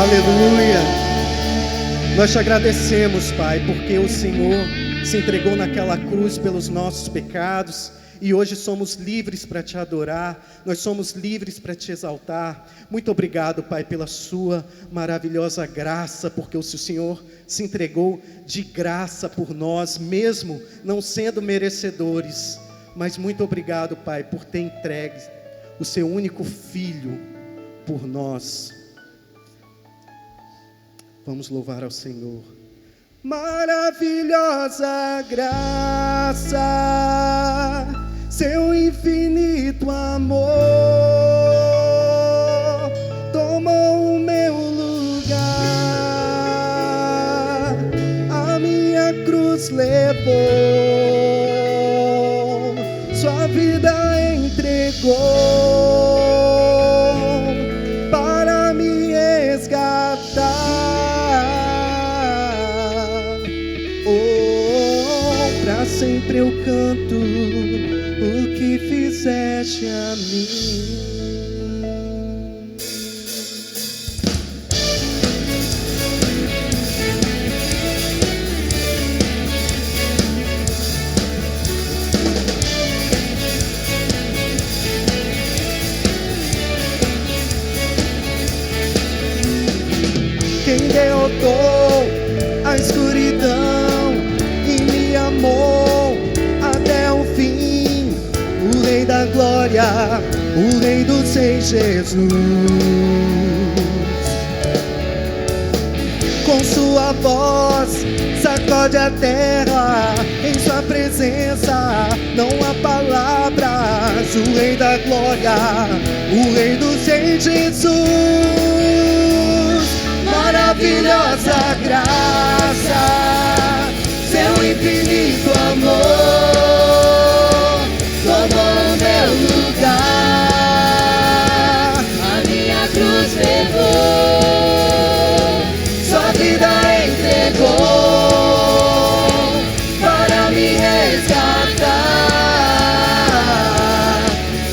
Aleluia. Nós te agradecemos, Pai, porque o Senhor se entregou naquela cruz pelos nossos pecados e hoje somos livres para te adorar, nós somos livres para te exaltar. Muito obrigado, Pai, pela sua maravilhosa graça, porque o Senhor se entregou de graça por nós, mesmo não sendo merecedores. Mas muito obrigado, Pai, por ter entregue o seu único Filho por nós. Vamos louvar ao Senhor. Maravilhosa graça, seu infinito amor, tomou o meu lugar, a minha cruz levou, sua vida entregou para me resgatar. Pra sempre eu canto o que fizeste a mim. Quem derrotou a escuridão e me amou até o fim, o Rei da Glória, o Rei dos Reis, Jesus. Com sua voz sacode a terra, em sua presença não há palavras. O Rei da Glória, o Rei dos Reis, Jesus. Maravilhosa graça, seu infinito amor, tomou o meu lugar, a minha cruz levou, sua vida entregou para me resgatar.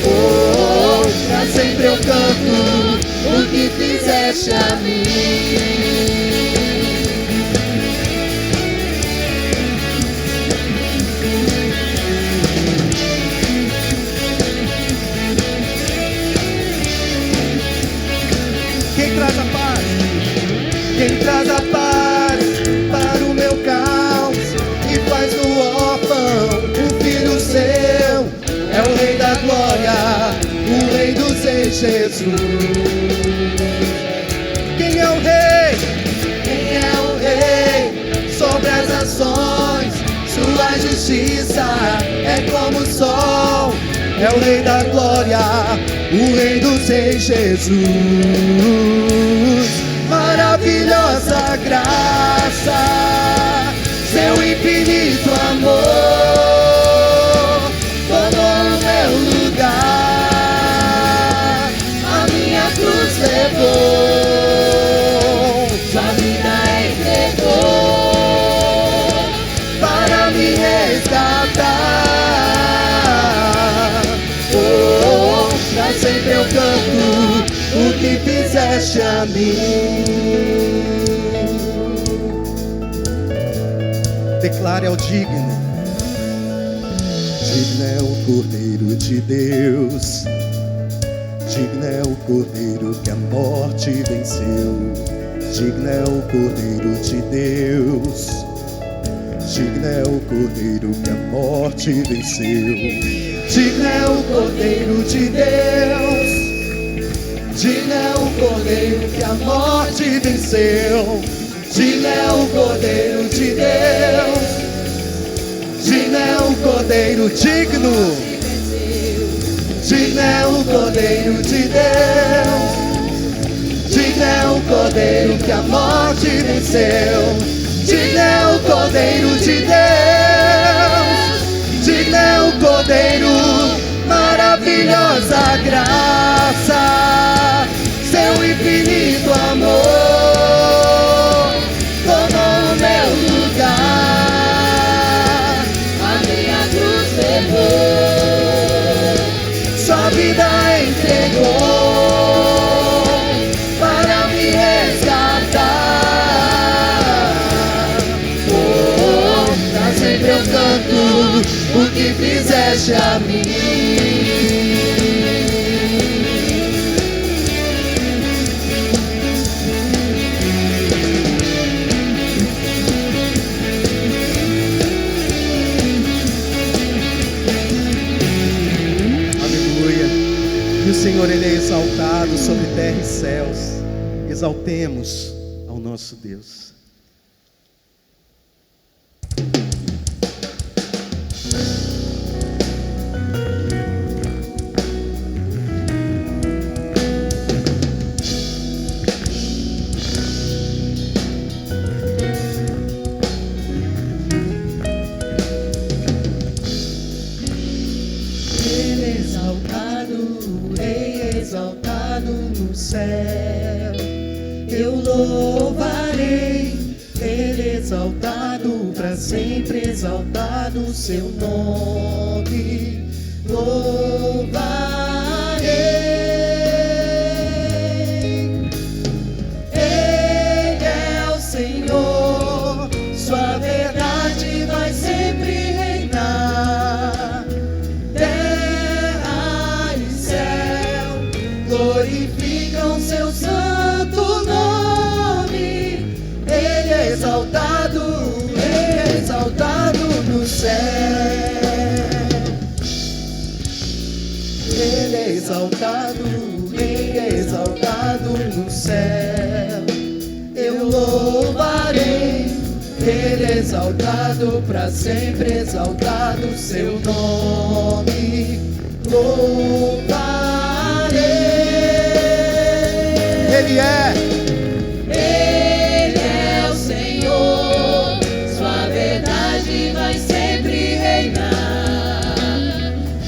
Oh, pra sempre eu canto o que fizeste a mim. Quem traz a paz? Quem traz a paz para o meu caos e faz do órfão o filho seu, é o Rei da Glória, o Rei dos Reis, Jesus. Quem é o Rei? Quem é o Rei sobre as nações? Sua justiça é como o sol, é o Rei da Glória, o Rei dos Reis, Jesus. Maravilhosa graça, seu infinito amor, tomou o meu lugar, a minha cruz levou, sua vida entregou para me resgatar. Oh, pra sempre eu canto o que fizeste a mim. Declare ao digno. Digno é o Cordeiro de Deus, digno é o Cordeiro que a morte venceu, digno é o Cordeiro de Deus, digno é o Cordeiro que a morte venceu, digno é o Cordeiro de Deus, digno é o Cordeiro que a morte venceu, digno é o Cordeiro de Deus, digno é o Cordeiro digno, digno é o Cordeiro de Deus, digno é o Cordeiro que a morte venceu, digno é o Cordeiro de Deus, digno é o Cordeiro. Maravilhosa graça, seu infinito amor, tomou o meu lugar, a minha cruz levou, sua vida entregou para me resgatar. deste a mim. E o Senhor, Ele é exaltado sobre terra e céus. Exaltemos ao nosso Deus. Exaltado no céu, eu louvarei, Ele exaltado para sempre, exaltado o seu nome, louvarei. Ele é o Senhor, sua verdade vai sempre reinar. Glorificam seu santo nome. Ele é exaltado no céu. Ele é exaltado no céu. Eu louvarei, Ele é exaltado para sempre, exaltado seu nome. Louvarei. Ele é o Senhor, sua verdade vai sempre reinar.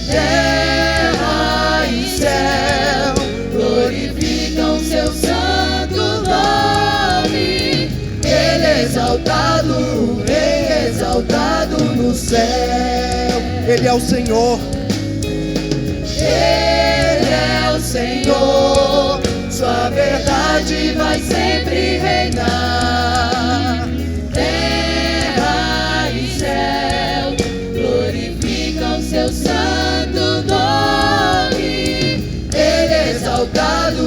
Terra e céu glorificam seu santo nome. Ele é exaltado no céu. Ele é o Senhor. Ele é o Senhor, sua verdade vai sempre reinar. Terra e céu glorificam seu santo nome. Ele é exaltado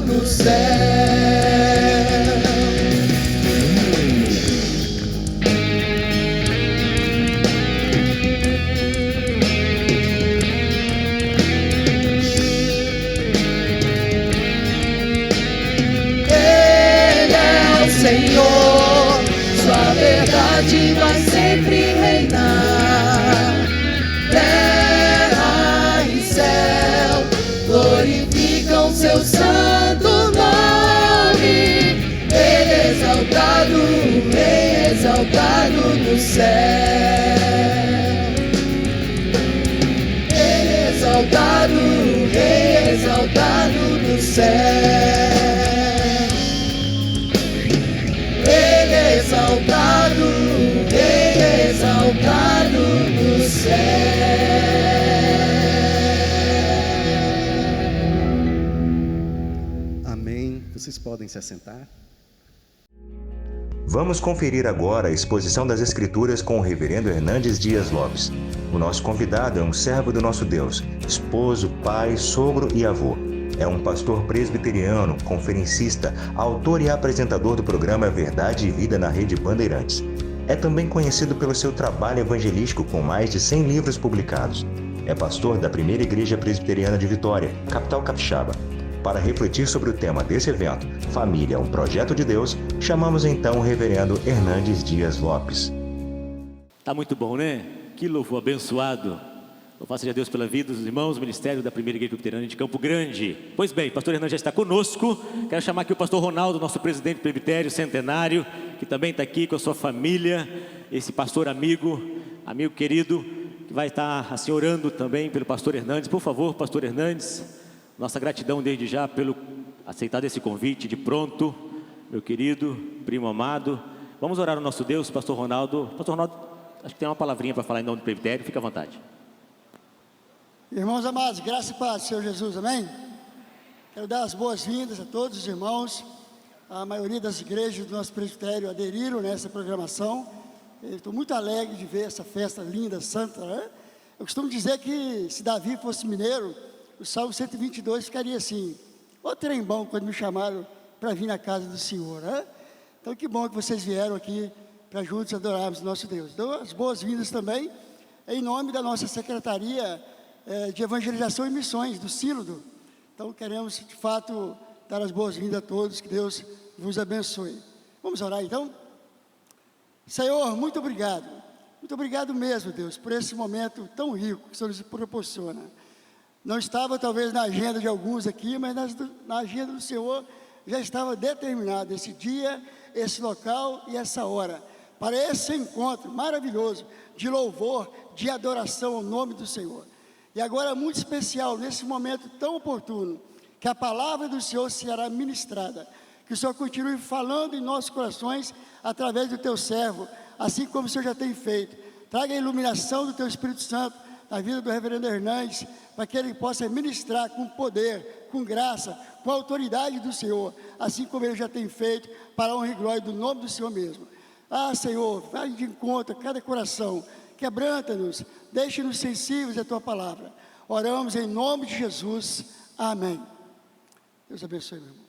no céu. Senhor, sua verdade vai sempre reinar. Terra e céu glorificam seu santo nome. Ele é exaltado no céu. Ele é exaltado no céu. Exaltado no céu. Amém. Vocês podem se assentar. Vamos conferir agora a exposição das Escrituras com o reverendo Hernandes Dias Lopes. O nosso convidado é um servo do nosso Deus, esposo, pai, sogro e avô. É um pastor presbiteriano, conferencista, autor e apresentador do programa Verdade e Vida na Rede Bandeirantes. É também conhecido pelo seu trabalho evangelístico com mais de 100 livros publicados. É pastor da Primeira Igreja Presbiteriana de Vitória, capital capixaba. Para refletir sobre o tema desse evento, Família, um projeto de Deus, chamamos então o reverendo Hernandes Dias Lopes. Tá muito bom, né? Que louvor abençoado. Louvado seja Deus pela vida dos irmãos, ministério da Primeira Igreja Presbiteriana de Campo Grande. Pois bem, o pastor Hernandes já está conosco. Quero chamar aqui o pastor Ronaldo, nosso presidente do presbitério centenário, que também está aqui com a sua família. Esse pastor amigo querido, que vai estar assim orando também pelo pastor Hernandes. Por favor, pastor Hernandes, nossa gratidão desde já pelo aceitar esse convite de pronto, meu querido, primo amado. Vamos orar ao nosso Deus, pastor Ronaldo. Pastor Ronaldo, acho que tem uma palavrinha para falar em nome do presbitério, fica à vontade. Irmãos amados, graça e paz do Senhor Jesus, amém? Quero dar as boas-vindas a todos os irmãos. A maioria das igrejas do nosso presbitério aderiram nessa programação. Eu estou muito alegre de ver essa festa linda, santa, né? Eu costumo dizer que se Davi fosse mineiro, o Salmo 122 ficaria assim: ô trem bom quando me chamaram para vir na casa do Senhor, né? Então que bom que vocês vieram aqui para juntos adorarmos o nosso Deus. Dou as boas-vindas também em nome da nossa Secretaria de Evangelização e Missões, do Sínodo. Então queremos de fato dar as boas-vindas a todos, que Deus vos abençoe. Vamos orar então? Senhor, muito obrigado mesmo, Deus, por esse momento tão rico que o Senhor nos proporciona. Não estava talvez na agenda de alguns aqui, mas na agenda do Senhor já estava determinado esse dia, esse local e essa hora, para esse encontro maravilhoso de louvor, de adoração ao nome do Senhor. E agora muito especial, nesse momento tão oportuno, que a palavra do Senhor será ministrada, que o Senhor continue falando em nossos corações, através do Teu servo, assim como o Senhor já tem feito. Traga a iluminação do Teu Espírito Santo na vida do reverendo Hernandes, para que ele possa ministrar com poder, com graça, com a autoridade do Senhor, assim como ele já tem feito, para a honra e glória do nome do Senhor mesmo. Senhor, vai de encontro a cada coração, quebranta-nos, deixe-nos sensíveis à Tua palavra. Oramos em nome de Jesus, amém. Deus abençoe, meu irmão.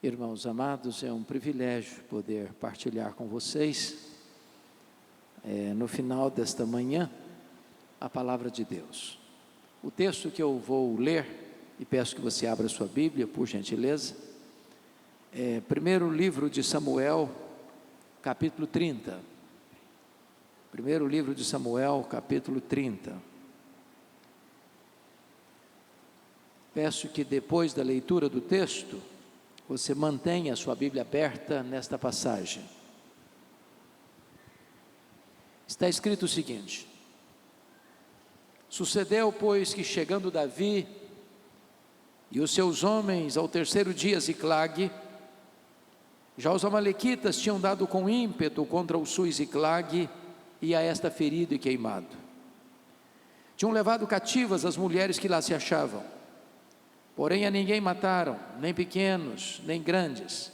Irmãos amados, é um privilégio poder partilhar com vocês, no final desta manhã, a palavra de Deus. O texto que eu vou ler, e peço que você abra sua Bíblia, por gentileza, é primeiro livro de Samuel, capítulo 30. Primeiro livro de Samuel, capítulo 30. Peço que depois da leitura do texto, você mantenha a sua Bíblia aberta nesta passagem. Está escrito o seguinte: sucedeu, pois, que chegando Davi e os seus homens ao terceiro dia a Ziclague, já os amalequitas tinham dado com ímpeto contra o sul Ziclague, e a esta ferido e queimado. Tinham levado cativas as mulheres que lá se achavam, porém a ninguém mataram, nem pequenos, nem grandes.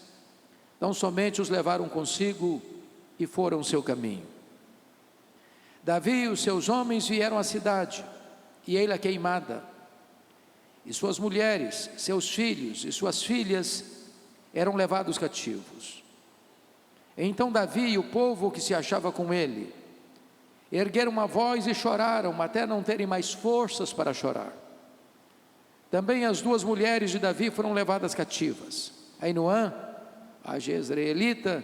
Então somente os levaram consigo e foram o seu caminho. Davi e os seus homens vieram à cidade, e ei-la queimada, e suas mulheres, seus filhos e suas filhas eram levados cativos. Então Davi e o povo que se achava com ele ergueram uma voz e choraram, até não terem mais forças para chorar. Também as duas mulheres de Davi foram levadas cativas, Ainoã, a jezreelita,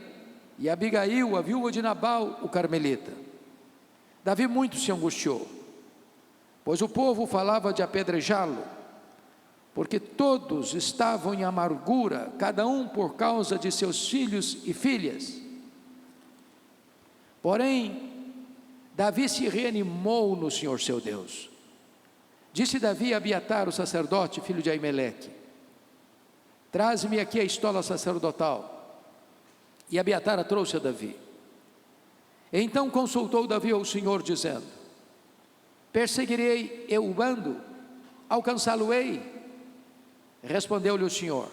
e Abigail, a viúva de Nabal, o carmelita. Davi muito se angustiou, pois o povo falava de apedrejá-lo, porque todos estavam em amargura, cada um por causa de seus filhos e filhas. Porém, Davi se reanimou no Senhor seu Deus. Disse Davi a Abiatar, o sacerdote, filho de Aimeleque: traze-me aqui a estola sacerdotal. E Abiatar a trouxe a Davi. Então consultou Davi ao Senhor, dizendo: perseguirei eu o bando? Alcançá-lo-ei? Respondeu-lhe o Senhor: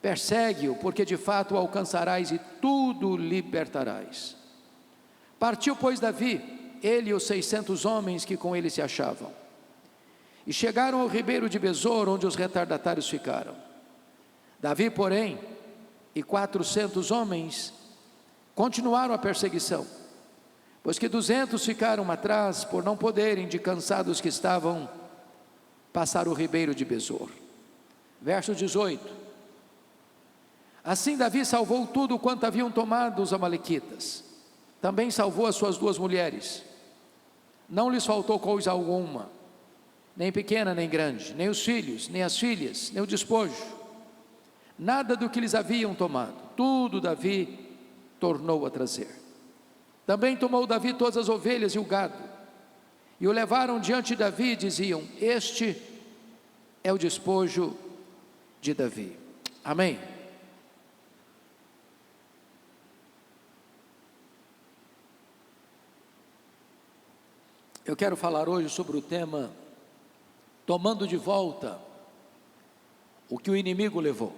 persegue-o, porque de fato o alcançarás e tudo libertarás. Partiu, pois, Davi, ele e os 600 homens que com ele se achavam, e chegaram ao ribeiro de Besor, onde os retardatários ficaram. Davi, porém, e 400 homens continuaram a perseguição, pois que 200 ficaram atrás, por não poderem, de cansados que estavam, passar o ribeiro de Besor. Verso 18: assim Davi salvou tudo quanto haviam tomado os amalequitas. Também salvou as suas duas mulheres. Não lhes faltou coisa alguma, nem pequena nem grande, nem os filhos, nem as filhas, nem o despojo, nada do que lhes haviam tomado. Tudo Davi tornou a trazer. Também tomou Davi todas as ovelhas e o gado, e o levaram diante de Davi e diziam: este é o despojo de Davi. Amém. Eu quero falar hoje sobre o tema tomando de volta o que o inimigo levou.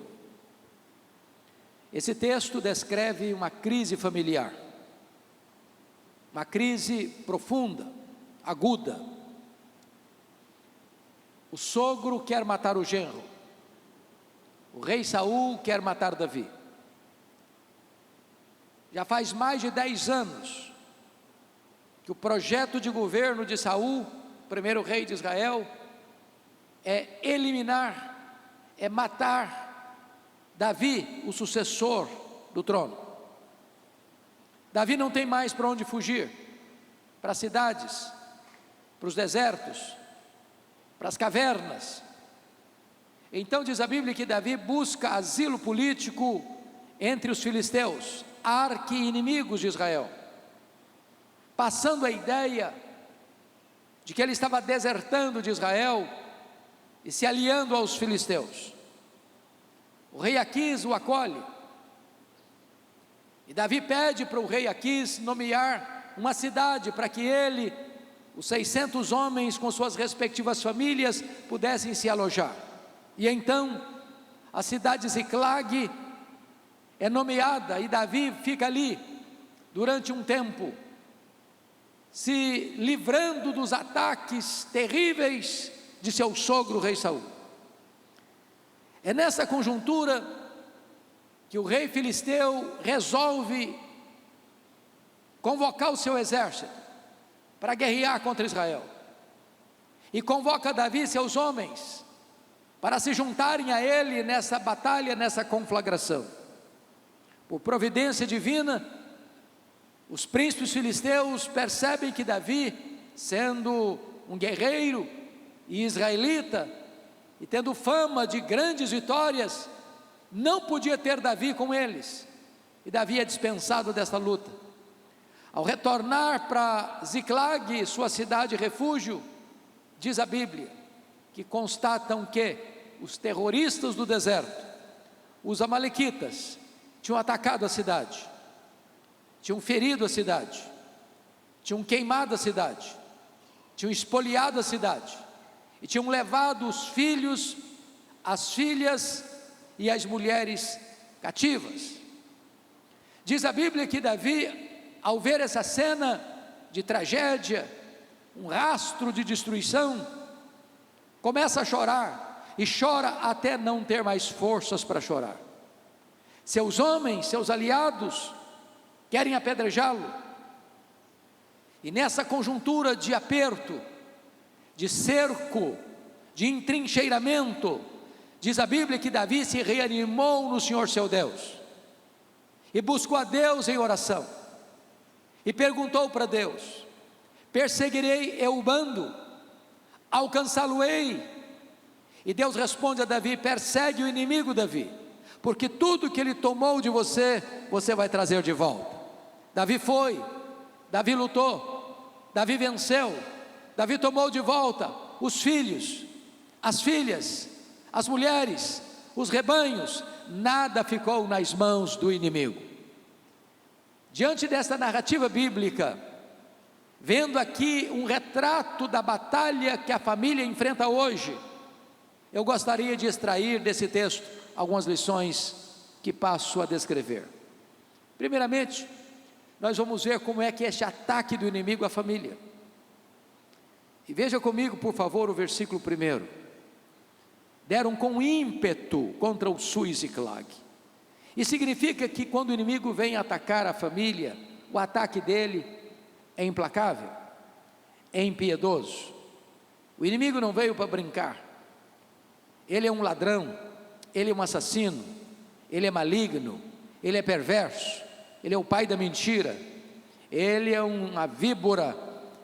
Esse texto descreve uma crise familiar, uma crise profunda, aguda. O sogro quer matar o genro, o rei Saul quer matar Davi. Já faz mais de 10 anos que o projeto de governo de Saul, primeiro rei de Israel, é eliminar, é matar Davi, o sucessor do trono. Davi não tem mais para onde fugir, para as cidades, para os desertos, para as cavernas. Então diz a Bíblia que Davi busca asilo político entre os filisteus, arqui-inimigos de Israel, passando a ideia de que ele estava desertando de Israel e se aliando aos filisteus. O rei Aquis o acolhe, e Davi pede para o rei Aquis nomear uma cidade para que ele, os 600 homens com suas respectivas famílias, pudessem se alojar. E então a cidade de Ziclag é nomeada, e Davi fica ali durante um tempo, se livrando dos ataques terríveis de seu sogro, o rei Saul. É nessa conjuntura que o rei filisteu resolve convocar o seu exército para guerrear contra Israel, e convoca Davi e seus homens para se juntarem a ele nessa batalha, nessa conflagração. Por providência divina, os príncipes filisteus percebem que Davi, sendo um guerreiro e israelita, e tendo fama de grandes vitórias, não podia ter Davi com eles, e Davi é dispensado dessa luta. Ao retornar para Ziclag, sua cidade refúgio, diz a Bíblia, que constatam que os terroristas do deserto, os amalequitas, tinham atacado a cidade, tinham ferido a cidade, tinham queimado a cidade, tinham espoliado a cidade, e tinham levado os filhos, as filhas e as mulheres cativas. Diz a Bíblia que Davi, ao ver essa cena de tragédia, um rastro de destruição, começa a chorar, e chora até não ter mais forças para chorar. Seus homens, seus aliados, querem apedrejá-lo, e nessa conjuntura de aperto, de cerco, de entrincheiramento, diz a Bíblia que Davi se reanimou no Senhor seu Deus, e buscou a Deus em oração, e perguntou para Deus: perseguirei eu o bando, alcançá-lo-ei? E Deus responde a Davi: persegue o inimigo, Davi, porque tudo que ele tomou de você, você vai trazer de volta. Davi foi, Davi lutou, Davi venceu, Davi tomou de volta os filhos, as filhas, as mulheres, os rebanhos, nada ficou nas mãos do inimigo. Diante desta narrativa bíblica, vendo aqui um retrato da batalha que a família enfrenta hoje, eu gostaria de extrair desse texto algumas lições que passo a descrever. Primeiramente, nós vamos ver como é que é este ataque do inimigo à família. E veja comigo, por favor, o versículo 1. Deram com ímpeto contra o Sul e Ziclag. E significa que quando o inimigo vem atacar a família, o ataque dele é implacável, é impiedoso. O inimigo não veio para brincar. Ele é um ladrão, ele é um assassino, ele é maligno, ele é perverso, ele é o pai da mentira, ele é uma víbora,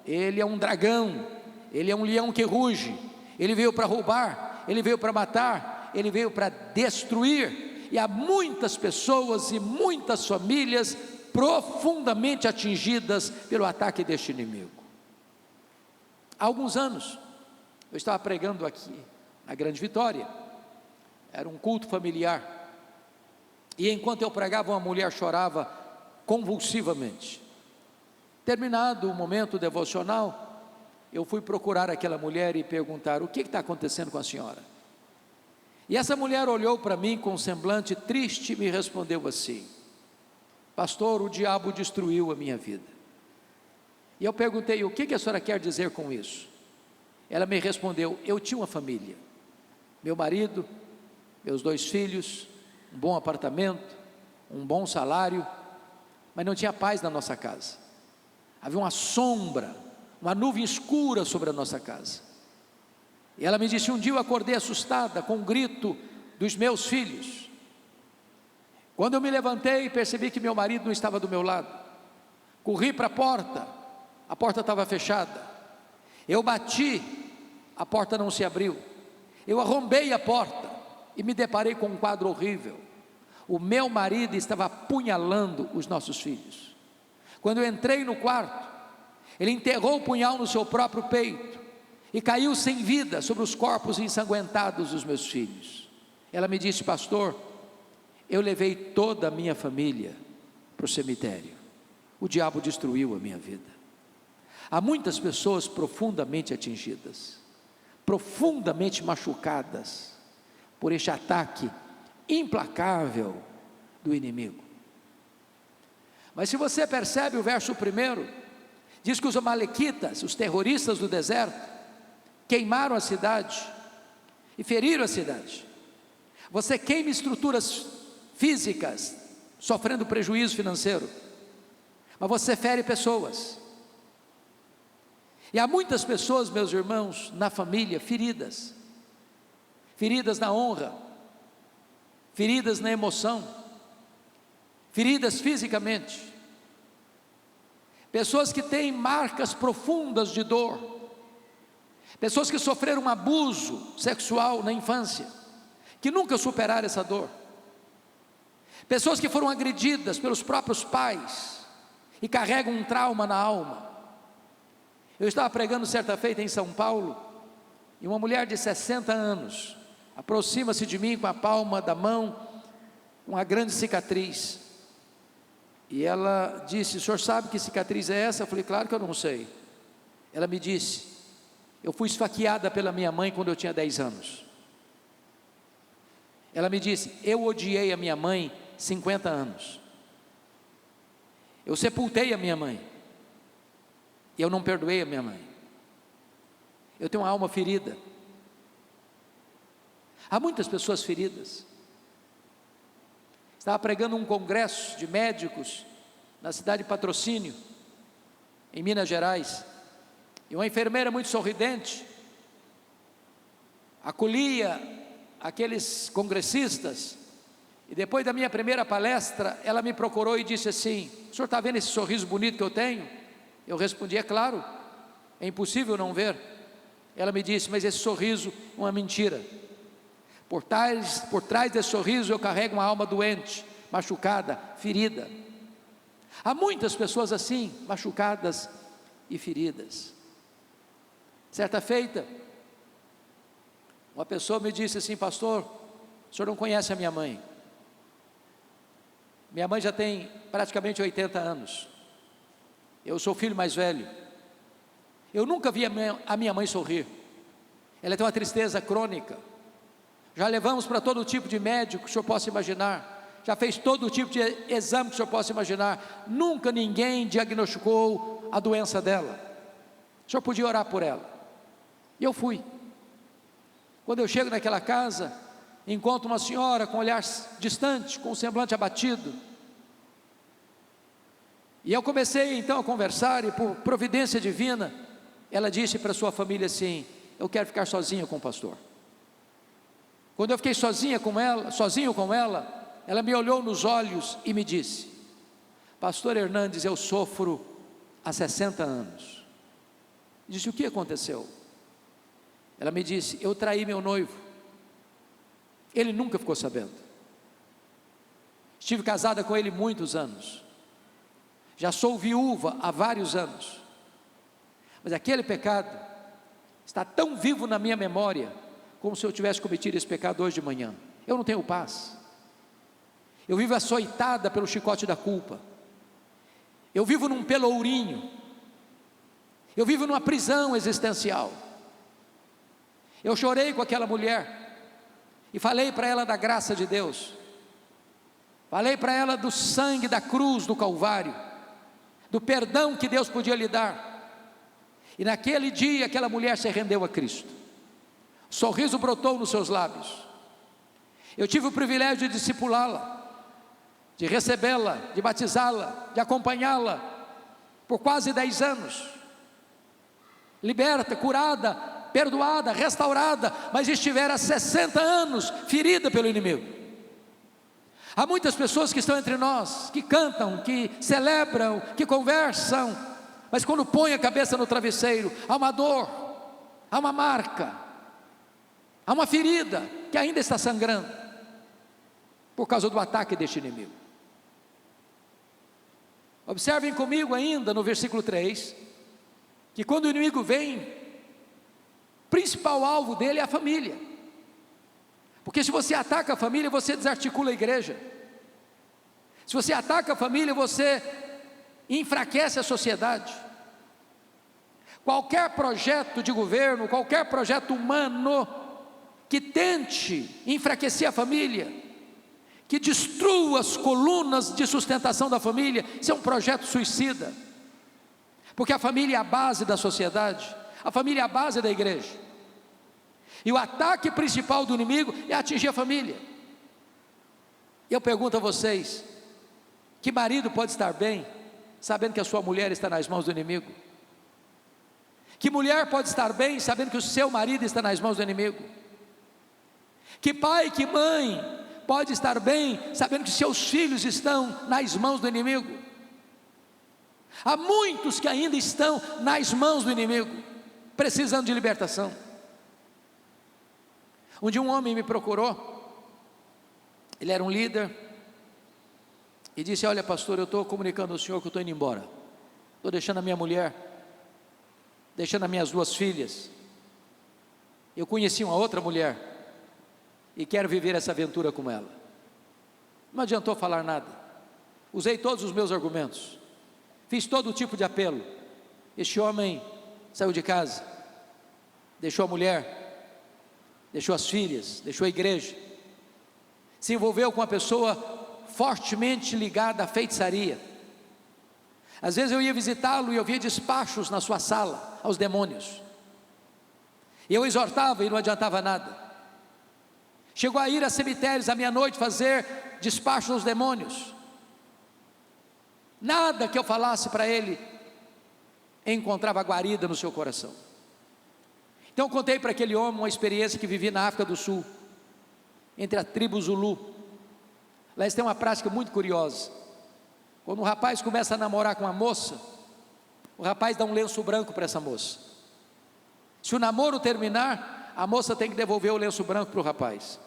ele é um dragão, ele é um leão que ruge. Ele veio para roubar, ele veio para matar, ele veio para destruir, e há muitas pessoas e muitas famílias profundamente atingidas pelo ataque deste inimigo. Há alguns anos, eu estava pregando aqui na Grande Vitória, era um culto familiar, e enquanto eu pregava, uma mulher chorava convulsivamente. Terminado o momento devocional, eu fui procurar aquela mulher e perguntar: o que está acontecendo com a senhora? E essa mulher olhou para mim com um semblante triste e me respondeu assim: pastor, o diabo destruiu a minha vida. E eu perguntei: o que a senhora quer dizer com isso? Ela me respondeu: eu tinha uma família, meu marido, meus 2 filhos, um bom apartamento, um bom salário, mas não tinha paz na nossa casa. Havia uma sombra, uma nuvem escura sobre a nossa casa. E ela me disse: um dia eu acordei assustada com um grito dos meus filhos. Quando eu me levantei, percebi que meu marido não estava do meu lado. Corri para a porta estava fechada. Eu bati, a porta não se abriu. Eu arrombei a porta e me deparei com um quadro horrível. O meu marido estava apunhalando os nossos filhos. Quando eu entrei no quarto, ele enterrou o punhal no seu próprio peito e caiu sem vida sobre os corpos ensanguentados dos meus filhos. Ela me disse: pastor, eu levei toda a minha família para o cemitério. O diabo destruiu a minha vida. Há muitas pessoas profundamente atingidas, profundamente machucadas por este ataque implacável do inimigo. Mas se você percebe o verso 1, diz que os amalequitas, os terroristas do deserto, queimaram a cidade e feriram a cidade. Você queima estruturas físicas, sofrendo prejuízo financeiro, mas você fere pessoas. E há muitas pessoas, meus irmãos, na família, feridas na honra, feridas na emoção, feridas fisicamente, pessoas que têm marcas profundas de dor, pessoas que sofreram um abuso sexual na infância, que nunca superaram essa dor, pessoas que foram agredidas pelos próprios pais e carregam um trauma na alma. Eu estava pregando certa feita em São Paulo, e uma mulher de 60 anos aproxima-se de mim com a palma da mão, uma grande cicatriz, e ela disse: o senhor sabe que cicatriz é essa? Eu falei: claro que eu não sei. Ela me disse: eu fui esfaqueada pela minha mãe quando eu tinha 10 anos. Ela me disse: eu odiei a minha mãe 50 anos, eu sepultei a minha mãe, e eu não perdoei a minha mãe. Eu tenho uma alma ferida. Há muitas pessoas feridas. Estava pregando um congresso de médicos na cidade de Patrocínio, em Minas Gerais, e uma enfermeira muito sorridente acolhia aqueles congressistas, e depois da minha primeira palestra, ela me procurou e disse assim: o senhor está vendo esse sorriso bonito que eu tenho? Eu respondi: é claro, é impossível não ver. Ela me disse: mas esse sorriso é uma mentira. Por trás desse sorriso eu carrego uma alma doente, machucada, ferida. Há muitas pessoas assim, machucadas e feridas. Certa feita, uma pessoa me disse assim: pastor, o senhor não conhece a minha mãe. Minha mãe já tem praticamente 80 anos. Eu sou o filho mais velho. Eu nunca vi a minha mãe sorrir. Ela tem uma tristeza crônica. Já levamos para todo tipo de médico que o senhor possa imaginar. Já fez todo tipo de exame que o senhor possa imaginar. Nunca ninguém diagnosticou a doença dela. O senhor podia orar por ela. E eu fui. Quando eu chego naquela casa, encontro uma senhora com um olhar distante, com um semblante abatido. E eu comecei então a conversar, e por providência divina, ela disse para sua família assim: eu quero ficar sozinha com o pastor. Quando eu fiquei sozinho com ela, ela me olhou nos olhos e me disse: pastor Hernandes, eu sofro há 60 anos. Eu disse: o que aconteceu? Ela me disse: eu traí meu noivo, ele nunca ficou sabendo. Estive casada com ele muitos anos, já sou viúva há vários anos, mas aquele pecado está tão vivo na minha memória, como se eu tivesse cometido esse pecado hoje de manhã. Eu não tenho paz. Eu vivo açoitada pelo chicote da culpa. Eu vivo num pelourinho. Eu vivo numa prisão existencial. Eu chorei com aquela mulher. e falei para ela da graça de Deus, falei para ela do sangue da cruz do Calvário, do perdão que Deus podia lhe dar. E naquele dia aquela mulher se rendeu a Cristo, sorriso brotou nos seus lábios. Eu tive o privilégio de discipulá-la, de recebê-la, de batizá-la, de acompanhá-la por quase 10 anos, liberta, curada, perdoada, restaurada, mas estivera há 60 anos ferida pelo inimigo. Há muitas pessoas que estão entre nós, que cantam, que celebram, que conversam, mas quando põem a cabeça no travesseiro, há uma dor, há uma marca, há uma ferida que ainda está sangrando, por causa do ataque deste inimigo. Observem comigo ainda no versículo 3, que quando o inimigo vem, o principal alvo dele é a família, porque se você ataca a família, você desarticula a igreja. Se você ataca a família, você enfraquece a sociedade. Qualquer projeto de governo, qualquer projeto humano que tente enfraquecer a família, que destrua as colunas de sustentação da família, isso é um projeto suicida, porque a família é a base da sociedade, a família é a base da igreja, e o ataque principal do inimigo é atingir a família. Eu pergunto a vocês, que marido pode estar bem, sabendo que a sua mulher está nas mãos do inimigo? Que mulher pode estar bem, sabendo que o seu marido está nas mãos do inimigo? Que pai, que mãe pode estar bem, sabendo que seus filhos estão nas mãos do inimigo? Há muitos que ainda estão nas mãos do inimigo, precisando de libertação. Um dia um homem me procurou, ele era um líder, e disse: olha pastor, eu estou comunicando ao senhor que eu estou indo embora, estou deixando a minha mulher, deixando as minhas 2 filhas, eu conheci uma outra mulher, e quero viver essa aventura com ela. Não adiantou falar nada, usei todos os meus argumentos, fiz todo tipo de apelo. Este homem saiu de casa, deixou a mulher, deixou as filhas, deixou a igreja, se envolveu com uma pessoa fortemente ligada à feitiçaria. Às vezes eu ia visitá-lo e eu via despachos na sua sala aos demônios, e eu exortava e não adiantava nada. Chegou a ir a cemitérios à meia-noite fazer despacho aos demônios. Nada que eu falasse para ele encontrava guarida no seu coração. Então eu contei para aquele homem uma experiência que vivi na África do Sul, entre a tribo Zulu. Lá eles têm uma prática muito curiosa. Quando um rapaz começa a namorar com uma moça, o rapaz dá um lenço branco para essa moça. Se o namoro terminar, a moça tem que devolver o lenço branco para o rapaz.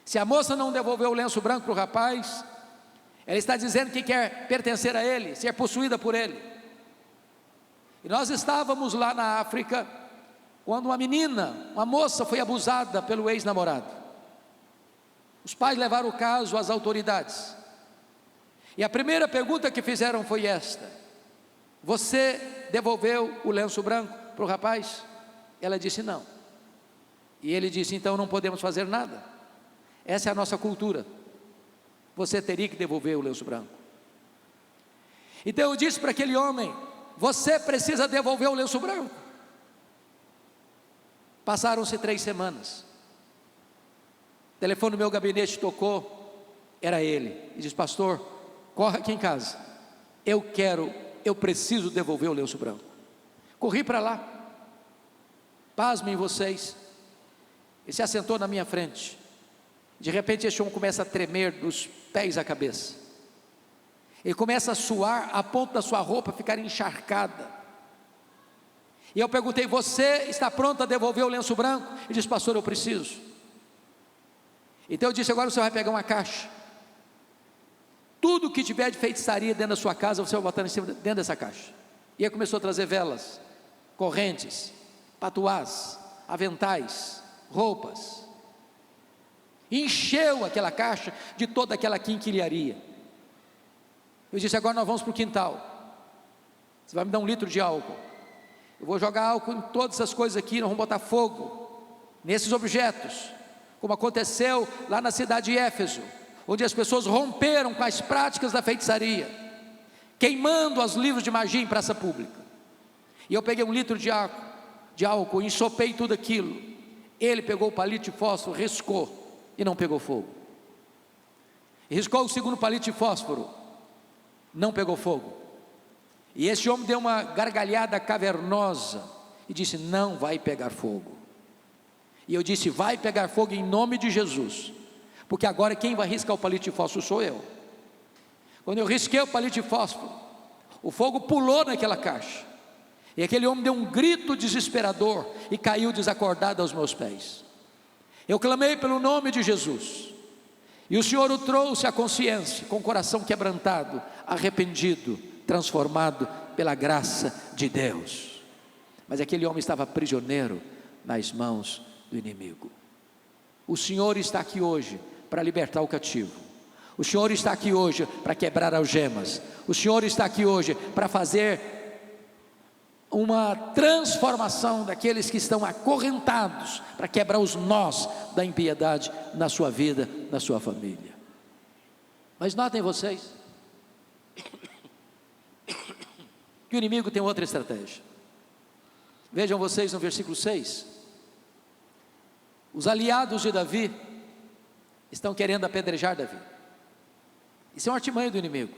Se a moça não devolver o lenço branco para o rapaz, ela está dizendo que quer pertencer a ele, ser possuída por ele. E nós estávamos lá na África, quando uma moça foi abusada pelo ex-namorado. Os pais levaram o caso às autoridades, e a primeira pergunta que fizeram foi esta: você devolveu o lenço branco para o rapaz? Ela disse não. E ele disse: então não podemos fazer nada, essa é a nossa cultura, você teria que devolver o lenço branco. Então eu disse para aquele homem: você precisa devolver o lenço branco. Passaram-se 3 semanas, o telefone do meu gabinete tocou, era ele, e disse: pastor, corre aqui em casa, eu preciso devolver o lenço branco. Corri para lá, pasmem vocês, ele se assentou na minha frente. De repente esse homem começa a tremer dos pés à cabeça, ele começa a suar a ponto da sua roupa ficar encharcada. E eu perguntei: você está pronto a devolver o lenço branco? Ele disse: pastor, eu preciso. Então eu disse: agora você vai pegar uma caixa, tudo que tiver de feitiçaria dentro da sua casa, você vai botar dentro dessa caixa. E aí começou a trazer velas, correntes, patuás, aventais, roupas, encheu aquela caixa de toda aquela quinquilharia. Eu disse: agora nós vamos para o quintal, você vai me dar 1 litro de álcool, eu vou jogar álcool em todas essas coisas aqui, nós vamos botar fogo nesses objetos, como aconteceu lá na cidade de Éfeso, onde as pessoas romperam com as práticas da feitiçaria, queimando os livros de magia em praça pública. E eu peguei 1 litro de álcool, ensopei tudo aquilo. Ele pegou o palito de fósforo, riscou e não pegou fogo. E riscou o segundo palito de fósforo, não pegou fogo. E esse homem deu uma gargalhada cavernosa e disse: não vai pegar fogo. E eu disse: vai pegar fogo em nome de Jesus, porque agora quem vai riscar o palito de fósforo sou eu. Quando eu risquei o palito de fósforo, o fogo pulou naquela caixa, e aquele homem deu um grito desesperador e caiu desacordado aos meus pés. Eu clamei pelo nome de Jesus, e o Senhor o trouxe à consciência, com o coração quebrantado, arrependido, transformado pela graça de Deus. Mas aquele homem estava prisioneiro nas mãos do inimigo. O Senhor está aqui hoje para libertar o cativo. O Senhor está aqui hoje para quebrar algemas. O Senhor está aqui hoje para fazer uma transformação daqueles que estão acorrentados, para quebrar os nós da impiedade na sua vida, na sua família. Mas notem vocês que o inimigo tem outra estratégia. Vejam vocês no versículo 6, os aliados de Davi estão querendo apedrejar Davi. Isso é um artimanho do inimigo.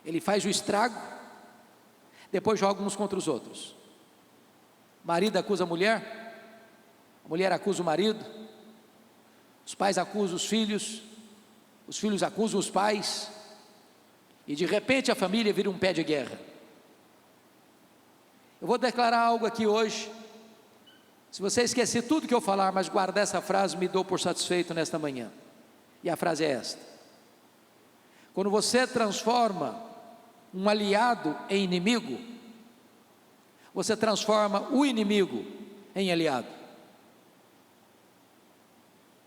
Ele faz o estrago, depois joga uns contra os outros. Marido acusa a mulher acusa o marido, os pais acusam os filhos acusam os pais, e de repente a família vira um pé de guerra. Eu vou declarar algo aqui hoje. Se você esquecer tudo que eu falar, mas guardar essa frase, me dou por satisfeito nesta manhã. E a frase é esta: quando você transforma um aliado em inimigo, você transforma o inimigo em aliado.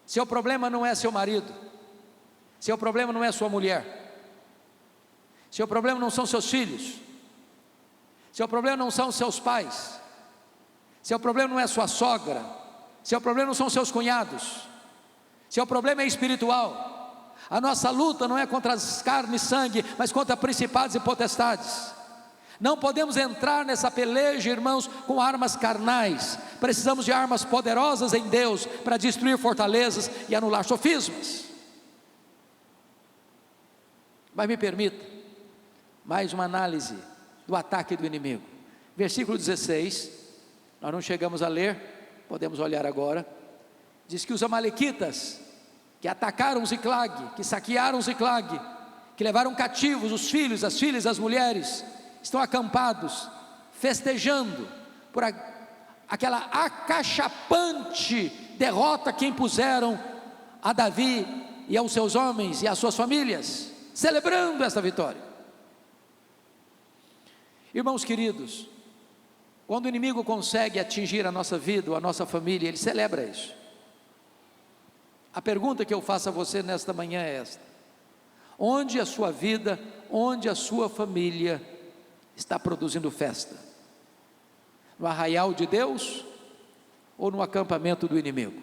Seu problema não é seu marido, seu problema não é sua mulher, seu problema não são seus filhos, seu problema não são seus pais, seu problema não é sua sogra, seu problema não são seus cunhados, seu problema é espiritual. A nossa luta não é contra as carnes e sangue, mas contra principados e potestades. Não podemos entrar nessa peleja, irmãos, com armas carnais. Precisamos de armas poderosas em Deus para destruir fortalezas e anular sofismas. Mas me permita mais uma análise do ataque do inimigo. Versículo 16, nós não chegamos a ler, podemos olhar agora. Diz que os amalequitas que atacaram Ziclag, que saquearam Ziclag, que levaram cativos os filhos, as filhas, as mulheres, estão acampados, festejando por aquela acachapante derrota que impuseram a Davi e aos seus homens e às suas famílias, celebrando esta vitória. Irmãos queridos, quando o inimigo consegue atingir a nossa vida ou a nossa família, ele celebra isso. A pergunta que eu faço a você nesta manhã é esta: onde a sua vida, onde a sua família está produzindo festa? No arraial de Deus ou no acampamento do inimigo?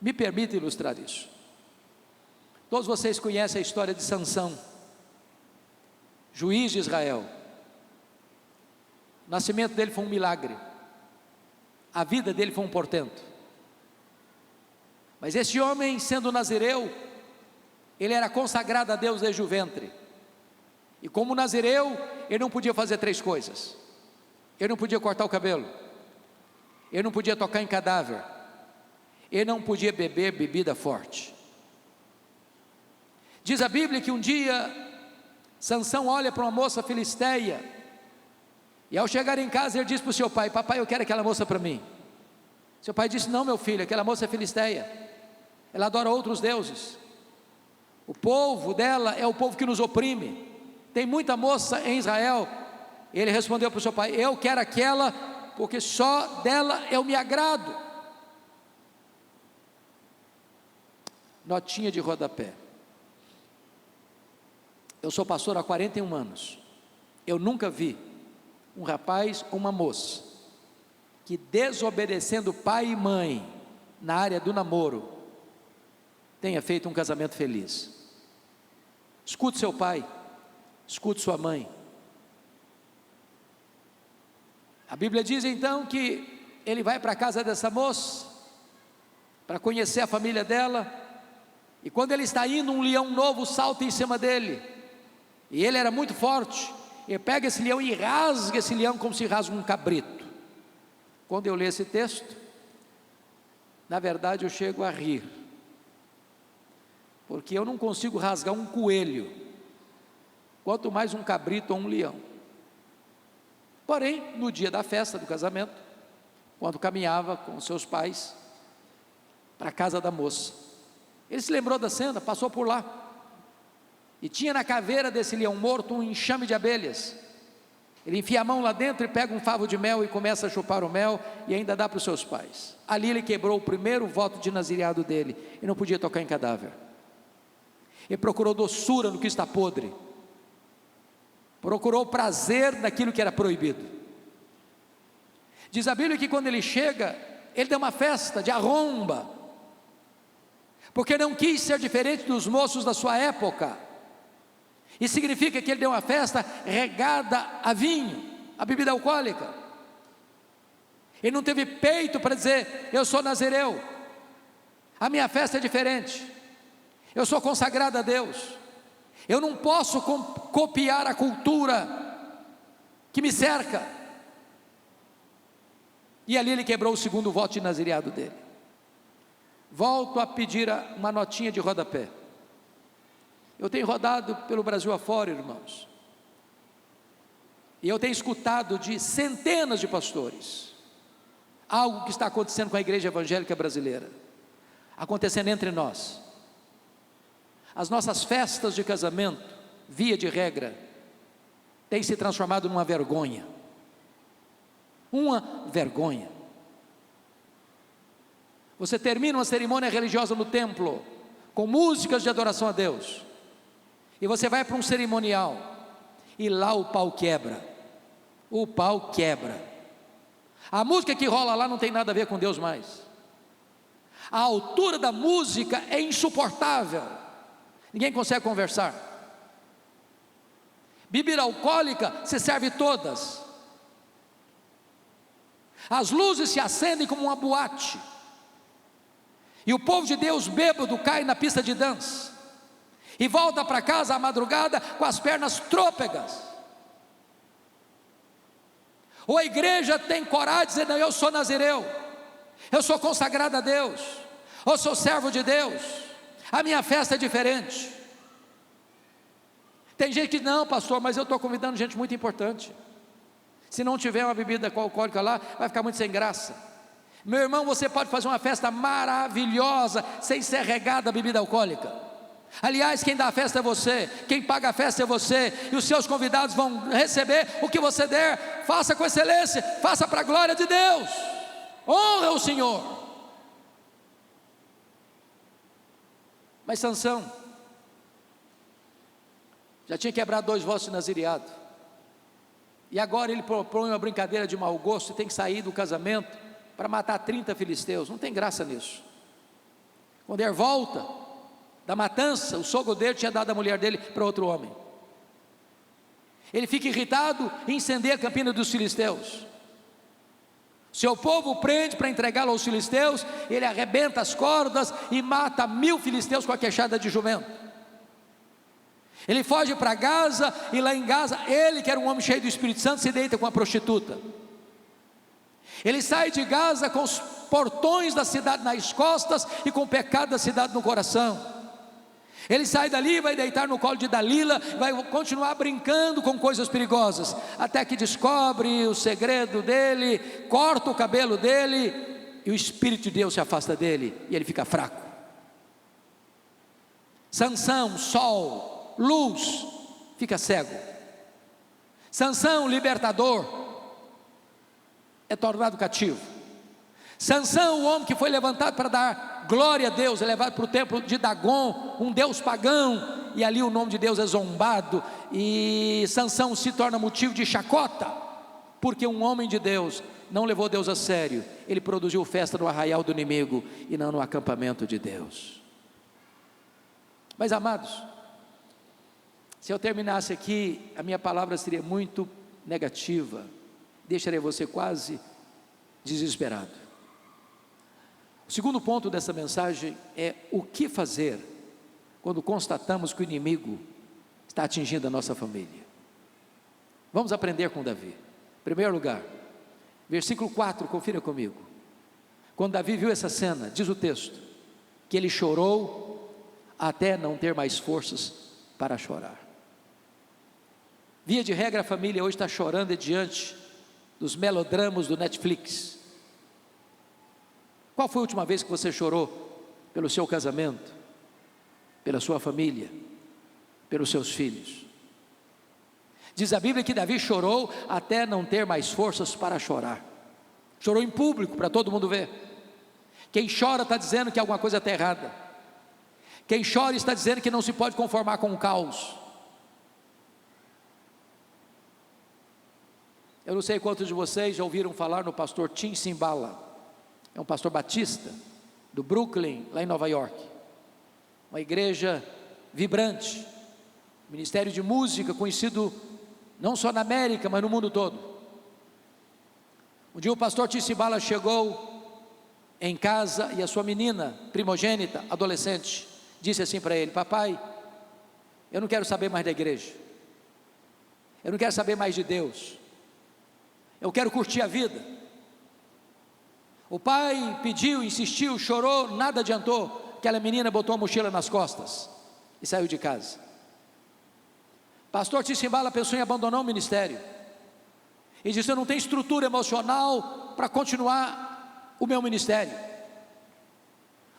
Me permita ilustrar isso. Todos vocês conhecem a história de Sansão, juiz de Israel. O nascimento dele foi um milagre, a vida dele foi um portento. Mas esse homem, sendo nazireu, ele era consagrado a Deus desde o ventre. E como nazireu, ele não podia fazer 3 coisas. Ele não podia cortar o cabelo, ele não podia tocar em cadáver, ele não podia beber bebida forte. Diz a Bíblia que um dia Sansão olha para uma moça filisteia, e ao chegar em casa ele diz para o seu pai: papai, eu quero aquela moça para mim. Seu pai disse: não, meu filho, aquela moça é filisteia, ela adora outros deuses, o povo dela é o povo que nos oprime, tem muita moça em Israel. Ele respondeu para o seu pai: eu quero aquela, porque só dela eu me agrado. Notinha de rodapé: eu sou pastor há 41 anos, eu nunca vi um rapaz ou uma moça que, desobedecendo pai e mãe, na área do namoro, tenha feito um casamento feliz. Escute seu pai, escute sua mãe. A Bíblia diz então que ele vai para a casa dessa moça, para conhecer a família dela, e quando ele está indo, um leão novo salta em cima dele, e ele era muito forte, ele pega esse leão e rasga esse leão como se rasga um cabrito. Quando eu leio esse texto, na verdade eu chego a rir, porque eu não consigo rasgar um coelho, quanto mais um cabrito ou um leão. Porém, no dia da festa do casamento, quando caminhava com seus pais para a casa da moça, ele se lembrou da cena, passou por lá, e tinha na caveira desse leão morto um enxame de abelhas. Ele enfia a mão lá dentro e pega um favo de mel e começa a chupar o mel, e ainda dá para os seus pais. Ali ele quebrou o primeiro voto de nazireado dele, e não podia tocar em cadáver. Ele procurou doçura no que está podre, procurou prazer naquilo que era proibido. Diz a Bíblia que quando ele chega, ele deu uma festa de arromba, porque não quis ser diferente dos moços da sua época. E significa que ele deu uma festa regada a vinho, a bebida alcoólica. Ele não teve peito para dizer: eu sou nazireu, a minha festa é diferente, eu sou consagrado a Deus, eu não posso copiar a cultura que me cerca. E ali ele quebrou o segundo voto de nazireado dele. Volto a pedir uma notinha de rodapé. Eu tenho rodado pelo Brasil afora, irmãos, e eu tenho escutado de centenas de pastores algo que está acontecendo com a igreja evangélica brasileira, acontecendo entre nós. As nossas festas de casamento, via de regra, têm se transformado numa vergonha. Uma vergonha. Você termina uma cerimônia religiosa no templo, com músicas de adoração a Deus, e você vai para um cerimonial, e lá o pau quebra. O pau quebra. A música que rola lá não tem nada a ver com Deus mais. A altura da música é insuportável. Ninguém consegue conversar. Bebida alcoólica, se serve todas. As luzes se acendem como uma boate, e o povo de Deus bêbado cai na pista de dança, e volta para casa à madrugada com as pernas trôpegas. Ou a igreja tem coragem de dizer: não, eu sou nazireu, eu sou consagrado a Deus, eu sou servo de Deus, a minha festa é diferente. Tem gente que: não, pastor, mas eu estou convidando gente muito importante, se não tiver uma bebida alcoólica lá, vai ficar muito sem graça. Meu irmão, você pode fazer uma festa maravilhosa sem ser regada a bebida alcoólica. Aliás, quem dá a festa é você, quem paga a festa é você, e os seus convidados vão receber o que você der. Faça com excelência, faça para a glória de Deus, honra o Senhor. Mas Sansão já tinha quebrado 2 votos de nazireado, e agora ele propõe uma brincadeira de mau gosto, e tem que sair do casamento para matar 30 filisteus. Não tem graça nisso. Quando ele volta da matança, o sogro dele tinha dado a mulher dele para outro homem. Ele fica irritado e incendeia a campina dos filisteus. Seu povo prende para entregá-lo aos filisteus, ele arrebenta as cordas e mata 1000 filisteus com a queixada de jumento. Ele foge para Gaza, e lá em Gaza, ele, que era um homem cheio do Espírito Santo, se deita com a prostituta. Ele sai de Gaza com os portões da cidade nas costas e com o pecado da cidade no coração. Ele sai dali, vai deitar no colo de Dalila, vai continuar brincando com coisas perigosas, até que descobre o segredo dele, corta o cabelo dele, e o Espírito de Deus se afasta dele, e ele fica fraco. Sansão, sol, luz, fica cego. Sansão, libertador, é tornado cativo. Sansão, o homem que foi levantado para dar glória a Deus, é levado para o templo de Dagon, um deus pagão, e ali o nome de Deus é zombado, e Sansão se torna motivo de chacota, porque um homem de Deus não levou Deus a sério. Ele produziu festa no arraial do inimigo e não no acampamento de Deus. Mas amados, se eu terminasse aqui, a minha palavra seria muito negativa, deixaria você quase desesperado. O segundo ponto dessa mensagem é o que fazer quando constatamos que o inimigo está atingindo a nossa família. Vamos aprender com Davi. Em primeiro lugar, versículo 4, confira comigo. Quando Davi viu essa cena, diz o texto, que ele chorou até não ter mais forças para chorar. Via de regra, a família hoje está chorando diante dos melodramas do Netflix. Qual foi a última vez que você chorou pelo seu casamento, pela sua família, pelos seus filhos? Diz a Bíblia que Davi chorou até não ter mais forças para chorar. Chorou em público para todo mundo ver. Quem chora está dizendo que alguma coisa está errada. Quem chora está dizendo que não se pode conformar com o caos. Eu não sei quantos de vocês já ouviram falar no pastor Tim Cymbala. É um pastor batista do Brooklyn, lá em Nova York. Uma igreja vibrante, ministério de música conhecido não só na América, mas no mundo todo. Um dia o pastor Tim Cymbala chegou em casa e a sua menina primogênita, adolescente, disse assim para ele: papai, eu não quero saber mais da igreja, eu não quero saber mais de Deus, eu quero curtir a vida. O pai pediu, insistiu, chorou, nada adiantou. Aquela menina botou a mochila nas costas e saiu de casa. Pastor Tim Cymbala pensou em abandonar o ministério e disse: eu não tenho estrutura emocional para continuar o meu ministério.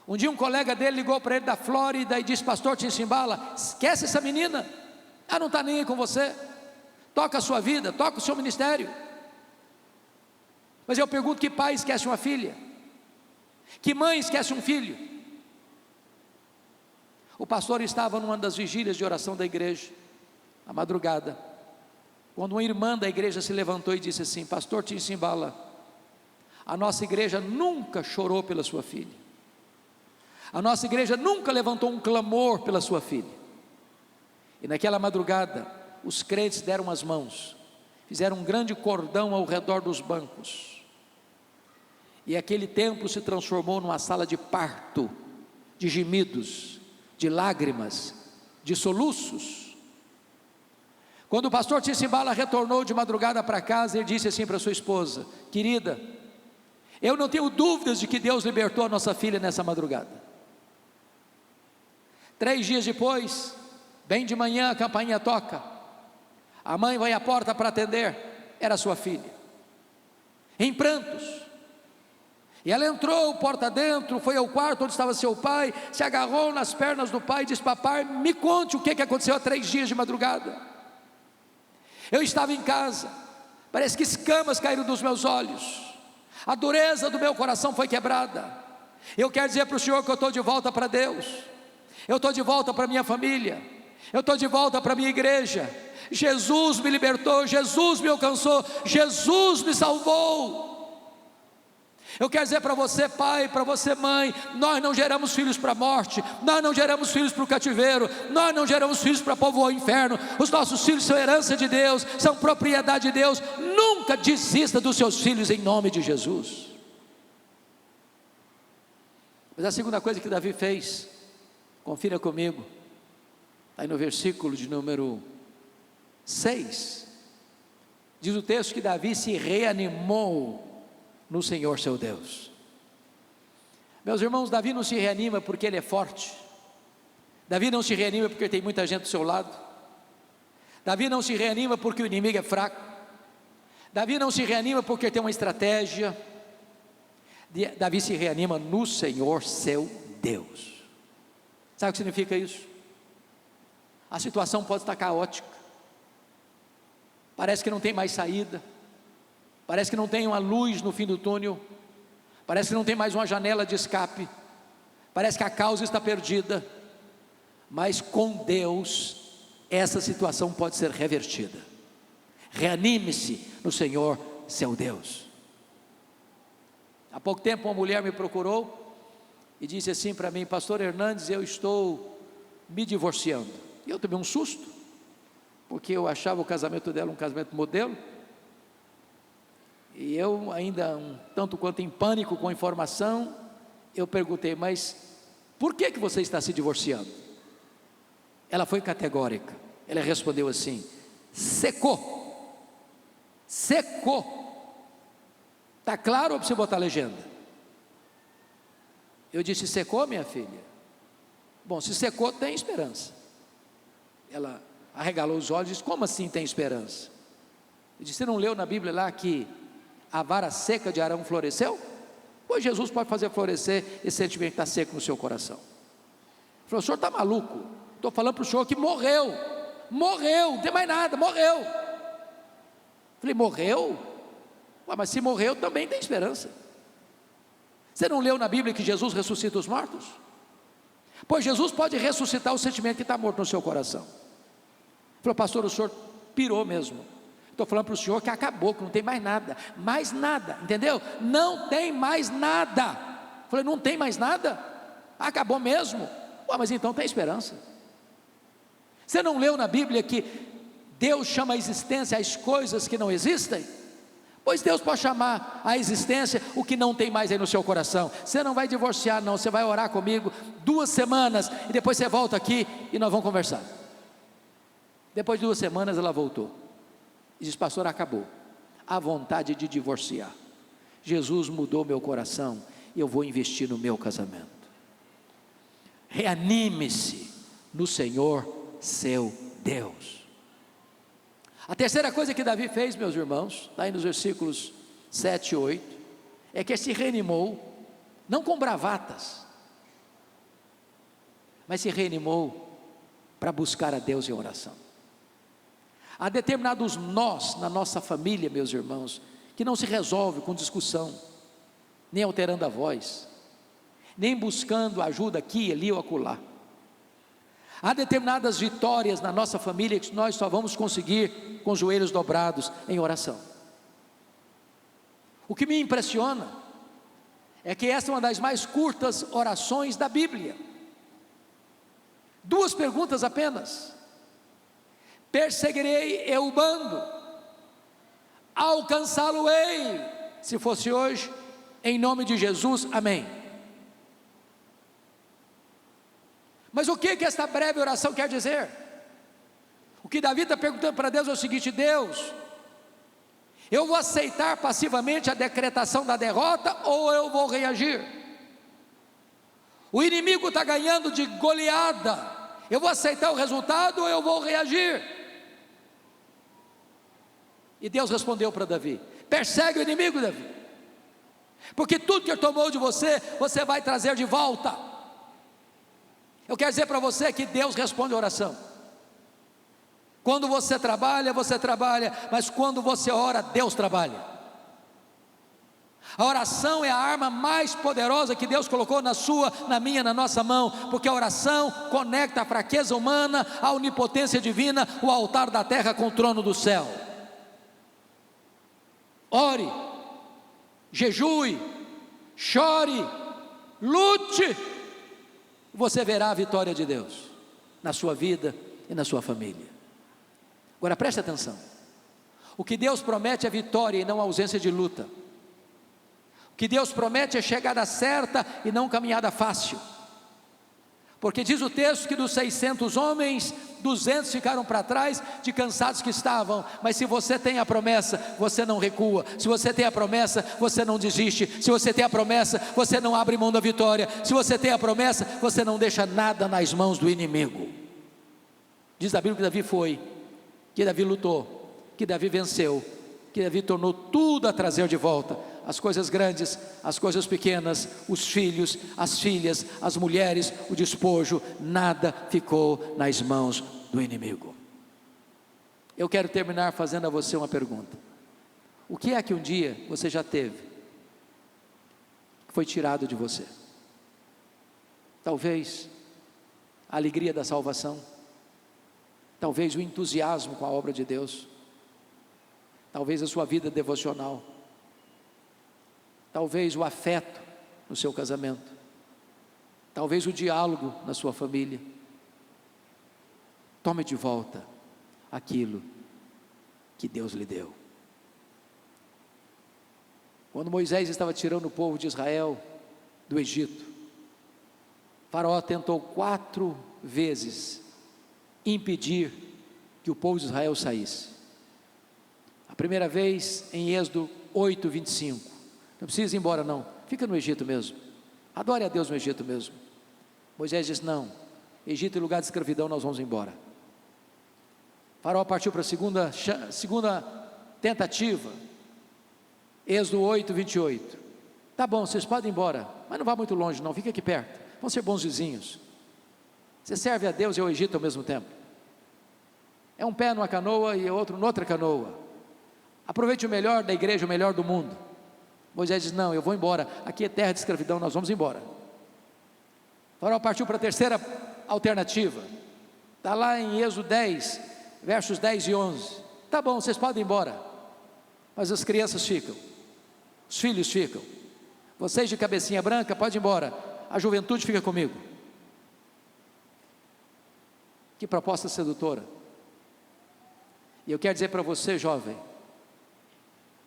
Um dia um colega dele ligou para ele da Flórida e disse: pastor Tim Cymbala, esquece essa menina, ela não está nem aí com você, toca a sua vida, toca o seu ministério. Mas eu pergunto: que pai esquece uma filha? Que mãe esquece um filho? O pastor estava numa das vigílias de oração da igreja, à madrugada, quando uma irmã da igreja se levantou e disse assim: pastor Tim Cymbala, a nossa igreja nunca chorou pela sua filha, a nossa igreja nunca levantou um clamor pela sua filha. E naquela madrugada, os crentes deram as mãos, fizeram um grande cordão ao redor dos bancos, e aquele templo se transformou numa sala de parto, de gemidos, de lágrimas, de soluços. Quando o pastor Tim Cymbala retornou de madrugada para casa, ele disse assim para sua esposa: querida, eu não tenho dúvidas de que Deus libertou a nossa filha nessa madrugada. 3 dias depois, bem de manhã, a campainha toca, a mãe vai à porta para atender, era sua filha, em prantos. E ela entrou, porta dentro, foi ao quarto onde estava seu pai, se agarrou nas pernas do pai e disse: papai, me conte o que aconteceu há 3 dias de madrugada. Eu estava em casa, parece que escamas caíram dos meus olhos, a dureza do meu coração foi quebrada. Eu quero dizer para o senhor que eu estou de volta para Deus, eu estou de volta para minha família, eu estou de volta para minha igreja. Jesus me libertou, Jesus me alcançou, Jesus me salvou. Eu quero dizer para você, pai, para você, mãe, nós não geramos filhos para a morte, nós não geramos filhos para o cativeiro, nós não geramos filhos para povoar o inferno. Os nossos filhos são herança de Deus, são propriedade de Deus. Nunca desista dos seus filhos em nome de Jesus. Mas a segunda coisa que Davi fez, confira comigo, está aí no versículo de número 6, diz o texto que Davi se reanimou no Senhor seu Deus. Meus irmãos, Davi não se reanima porque ele é forte, Davi não se reanima porque tem muita gente do seu lado, Davi não se reanima porque o inimigo é fraco, Davi não se reanima porque tem uma estratégia. Davi se reanima no Senhor seu Deus. Sabe o que significa isso? A situação pode estar caótica, parece que não tem mais saída, parece que não tem uma luz no fim do túnel, parece que não tem mais uma janela de escape, parece que a causa está perdida, mas com Deus essa situação pode ser revertida. Reanime-se no Senhor seu Deus. Há pouco tempo uma mulher me procurou e disse assim para mim: pastor Hernandes, eu estou me divorciando. E eu tomei um susto, porque eu achava o casamento dela um casamento modelo, e eu ainda um tanto quanto em pânico com a informação. Eu perguntei: mas por que você está se divorciando? Ela foi categórica, ela respondeu assim: secou, está claro ou precisa botar legenda? Eu disse: secou, minha filha? Bom, se secou, tem esperança. Ela arregalou os olhos e disse: como assim tem esperança? Eu disse: você não leu na Bíblia lá que a vara seca de Arão floresceu? Pois Jesus pode fazer florescer esse sentimento que está seco no seu coração. Ele falou: o senhor está maluco? Estou falando para o senhor que morreu, não tem mais nada, morreu. Falei: morreu? Ué, mas se morreu também tem esperança. Você não leu na Bíblia que Jesus ressuscita os mortos? Pois Jesus pode ressuscitar o sentimento que está morto no seu coração. Ele falou: pastor, o senhor pirou mesmo. Estou falando para o senhor que acabou, que não tem mais nada, entendeu? Não tem mais nada. Eu falei: não tem mais nada? Acabou mesmo? Ué, mas então tem esperança. Você não leu na Bíblia que Deus chama a existência as coisas que não existem? Pois Deus pode chamar a existência o que não tem mais aí no seu coração. Você não vai divorciar não, você vai orar comigo 2 semanas, e depois você volta aqui e nós vamos conversar. Depois de 2 semanas ela voltou e disse: pastor, acabou a vontade de divorciar, Jesus mudou meu coração e eu vou investir no meu casamento. Reanime-se no Senhor seu Deus. A terceira coisa que Davi fez, meus irmãos, está aí nos versículos 7 e 8, é que se reanimou, não com bravatas, mas se reanimou para buscar a Deus em oração. Há determinados nós na nossa família, meus irmãos, que não se resolve com discussão, nem alterando a voz, nem buscando ajuda aqui, ali ou acolá. Há determinadas vitórias na nossa família que nós só vamos conseguir com os joelhos dobrados em oração. O que me impressiona é que essa é uma das mais curtas orações da Bíblia. 2 perguntas apenas. Perseguirei eu o bando, alcançá-lo-ei, se fosse hoje, em nome de Jesus, amém. Mas o que esta breve oração quer dizer? O que Davi está perguntando para Deus é o seguinte: Deus, eu vou aceitar passivamente a decretação da derrota ou eu vou reagir? O inimigo está ganhando de goleada, eu vou aceitar o resultado ou eu vou reagir? E Deus respondeu para Davi: persegue o inimigo, Davi, porque tudo que ele tomou de você, você vai trazer de volta. Eu quero dizer para você que Deus responde a oração. Quando você trabalha, mas quando você ora, Deus trabalha. A oração é a arma mais poderosa que Deus colocou na sua, na minha, na nossa mão, porque a oração conecta a fraqueza humana à onipotência divina, o altar da terra com o trono do céu. Ore, jejue, chore, lute, você verá a vitória de Deus na sua vida e na sua família. Agora preste atenção: o que Deus promete é vitória e não ausência de luta. O que Deus promete é chegada certa e não caminhada fácil. Porque diz o texto que dos 600 homens, 200 ficaram para trás de cansados que estavam. Mas se você tem a promessa, você não recua. Se você tem a promessa, você não desiste. Se você tem a promessa, você não abre mão da vitória. Se você tem a promessa, você não deixa nada nas mãos do inimigo. Diz a Bíblia que Davi foi, que Davi lutou, que Davi venceu, que Davi tornou tudo a trazer de volta. As coisas grandes, as coisas pequenas, os filhos, as filhas, as mulheres, o despojo, nada ficou nas mãos do inimigo. Eu quero terminar fazendo a você uma pergunta: o que é que um dia você já teve, que foi tirado de você? Talvez a alegria da salvação, talvez o entusiasmo com a obra de Deus, talvez a sua vida devocional, talvez o afeto no seu casamento, talvez o diálogo na sua família. Tome de volta aquilo que Deus lhe deu. Quando Moisés estava tirando o povo de Israel do Egito, Faraó tentou 4 vezes impedir que o povo de Israel saísse. A primeira vez em Êxodo 8:25, não precisa ir embora não, fica no Egito mesmo, adore a Deus no Egito mesmo. Moisés disse: não, Egito é lugar de escravidão, nós vamos embora. Faraó partiu para a segunda tentativa, Êxodo 8:28. Tá bom, vocês podem ir embora, mas não vá muito longe não, fica aqui perto, vão ser bons vizinhos. Você serve a Deus e ao Egito ao mesmo tempo. É um pé numa canoa e outro noutra canoa. Aproveite o melhor da igreja, o melhor do mundo. Moisés diz: não, eu vou embora, aqui é terra de escravidão, nós vamos embora. Faraó partiu para a terceira alternativa, está lá em Êxodo 10, versos 10 e 11. Tá bom, vocês podem ir embora, mas as crianças ficam, os filhos ficam, vocês de cabecinha branca podem ir embora, a juventude fica comigo. Que proposta sedutora. E eu quero dizer para você, jovem,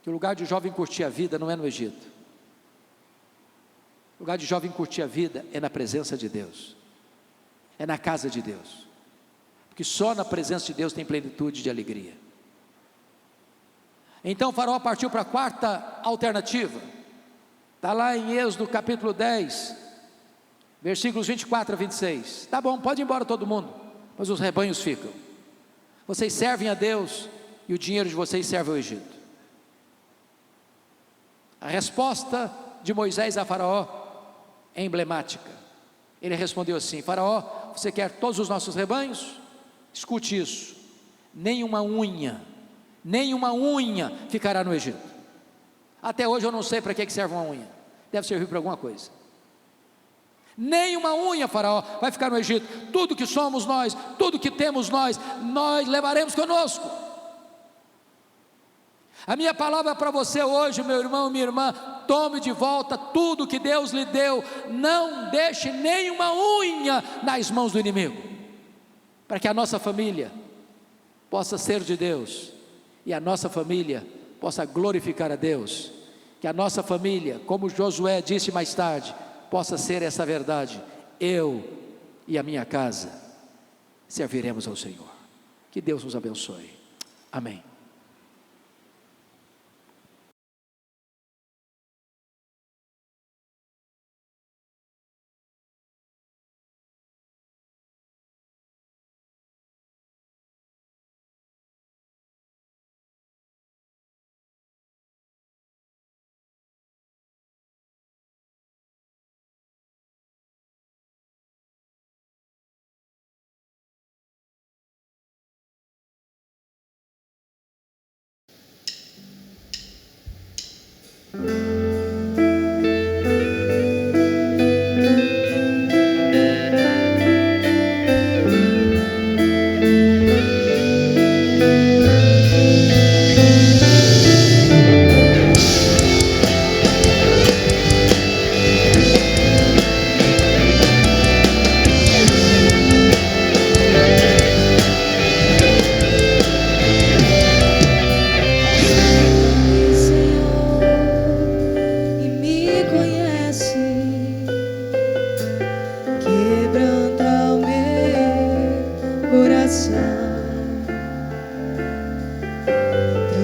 que o lugar de jovem curtir a vida não é no Egito. O lugar de jovem curtir a vida é na presença de Deus, é na casa de Deus, porque só na presença de Deus tem plenitude de alegria. Então Faraó partiu para a quarta alternativa, está lá em Êxodo capítulo 10, versículos 24 a 26. Tá bom, pode ir embora todo mundo, mas os rebanhos ficam. Vocês servem a Deus e o dinheiro de vocês serve ao Egito. A resposta de Moisés a Faraó é emblemática. Ele respondeu assim: Faraó, você quer todos os nossos rebanhos? Escute isso: nem uma unha ficará no Egito. Até hoje eu não sei para que serve uma unha, deve servir para alguma coisa. Nem uma unha, Faraó, vai ficar no Egito. Tudo que somos nós, tudo que temos nós levaremos conosco. A minha palavra para você hoje, meu irmão, minha irmã: tome de volta tudo que Deus lhe deu. Não deixe nenhuma unha nas mãos do inimigo, para que a nossa família possa ser de Deus e a nossa família possa glorificar a Deus. Que a nossa família, como Josué disse mais tarde, possa ser essa verdade: eu e a minha casa serviremos ao Senhor. Que Deus nos abençoe. Amém.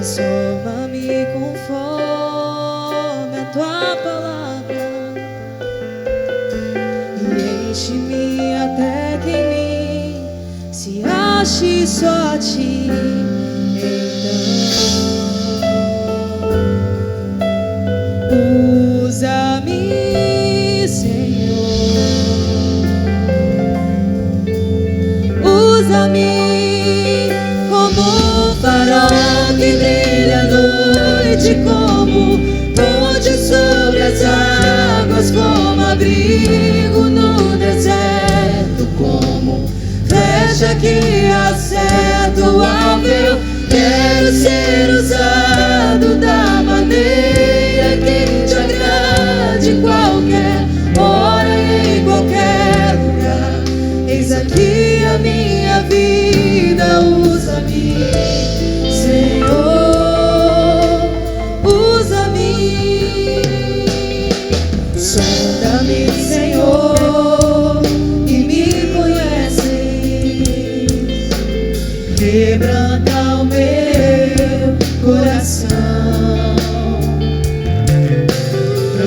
Transforma-me conforme a tua palavra e enche-me até que em mim se ache só a ti. Então usa-me, Senhor, usa-me como um farol que brilha à noite, como ponte sobre as águas, como abrigo no deserto, como flecha que acerta o alvo. Eu quero ser usado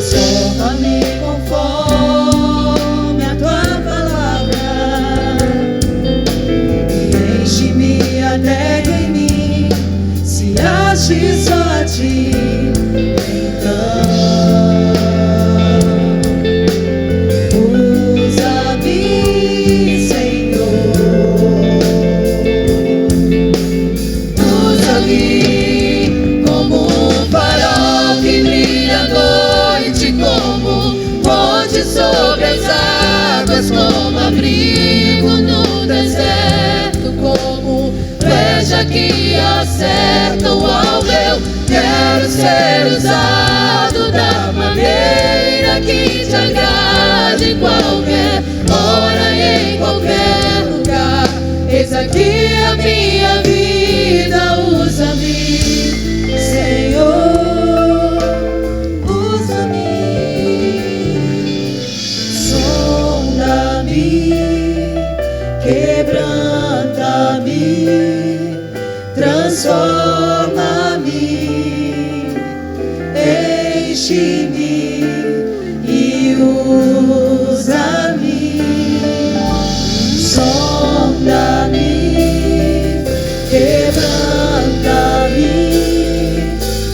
Sova-me conforme a tua palavra e enche-me até que em mim se ache só a ti. Então usa-me, Senhor, usa-me como um farol que brilha à noite, como ponte sobre as águas, como abrigo no deserto, como flecha que acerta o alvo. Eu quero ser usado da maneira que te agrade, em qualquer hora e em qualquer lugar. Eis aqui a minha vida, usa-me, Senhor, usa-me, sonda-me, quebranta-me, transforma-me, enche-me e usa-me, sonda-me, quebranta-me,